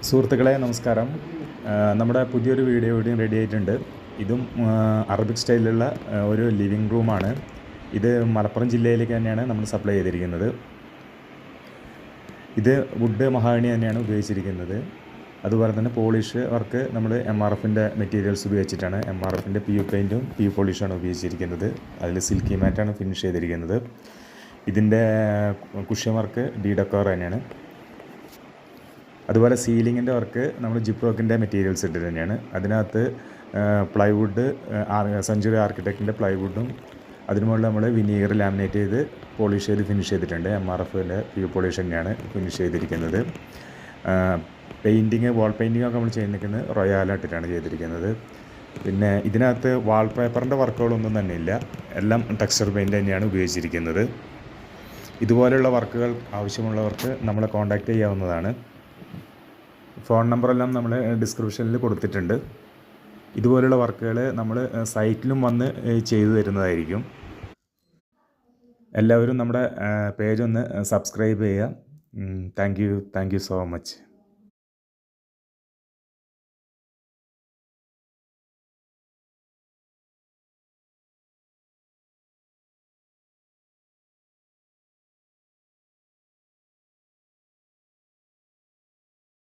സുഹൃത്തുക്കളെ നമസ്കാരം. നമ്മുടെ പുതിയൊരു വീഡിയോ റെഡി ആയിട്ടുണ്ട്. ഇതും അറബിക് സ്റ്റൈലിലുള്ള ഒരു ലിവിങ് റൂമാണ്. ഇത് മലപ്പുറം ജില്ലയിലേക്ക് തന്നെയാണ് നമ്മൾ സപ്ലൈ ചെയ്തിരിക്കുന്നത്. ഇത് വുഡ് മഹാഗണി തന്നെയാണ് ഉപയോഗിച്ചിരിക്കുന്നത്. അതുപോലെ തന്നെ പോളിഷ് വർക്ക് നമ്മൾ MRFൻ്റെ മെറ്റീരിയൽസ് ഉപയോഗിച്ചിട്ടാണ്. MRFൻ്റെ PU പെയിൻറ്റും PU പോളിഷാണ് ഉപയോഗിച്ചിരിക്കുന്നത്. അതിൽ സിൽക്കി മാറ്റാണ് ഫിനിഷ് ചെയ്തിരിക്കുന്നത്. ഇതിൻ്റെ കുഷ്യൻ വർക്ക് ഡെക്കോർ തന്നെയാണ്. അതുപോലെ സീലിങ്ങിൻ്റെ വർക്ക് നമ്മൾ ജിപ്രോക്കിൻ്റെ മെറ്റീരിയൽസ് ഇട്ട് തന്നെയാണ്. അതിനകത്ത് പ്ലൈവുഡ് സെഞ്ച്വറി ആർക്കിടെക്റ്റിൻ്റെ പ്ലൈവുഡും അതിന് മുകളിൽ നമ്മൾ വിനീഗർ ലാമിനേറ്റ് ചെയ്ത് പോളിഷ് ചെയ്ത് ഫിനിഷ് ചെയ്തിട്ടുണ്ട്. MRFൻ്റെ PU പോളിഷ് തന്നെയാണ് ഫിനിഷ് ചെയ്തിരിക്കുന്നത്. പെയിൻറ്റിങ് വാൾ പെയിൻറ്റിങ്ങൊക്കെ നമ്മൾ ചെയ്തിരിക്കുന്നത് റോയാലായിട്ടിട്ടാണ് ചെയ്തിരിക്കുന്നത്. പിന്നെ ഇതിനകത്ത് വാൾപേപ്പറിൻ്റെ വർക്കുകളൊന്നും തന്നെ ഇല്ല. എല്ലാം ടെക്സ്ചർ പെയിൻറ്റ് തന്നെയാണ് ഉപയോഗിച്ചിരിക്കുന്നത്. ഇതുപോലെയുള്ള വർക്കുകൾ ആവശ്യമുള്ളവർക്ക് നമ്മളെ കോൺടാക്റ്റ് ചെയ്യാവുന്നതാണ്. ഫോൺ നമ്പറെല്ലാം നമ്മൾ ഡിസ്ക്രിപ്ഷനിൽ കൊടുത്തിട്ടുണ്ട്. ഇതുപോലുള്ള വർക്കുകൾ നമ്മൾ സൈറ്റിലും വന്ന് ചെയ്തു തരുന്നതായിരിക്കും. എല്ലാവരും നമ്മുടെ പേജ് ഒന്ന് സബ്സ്ക്രൈബ് ചെയ്യുക. Thank you so much.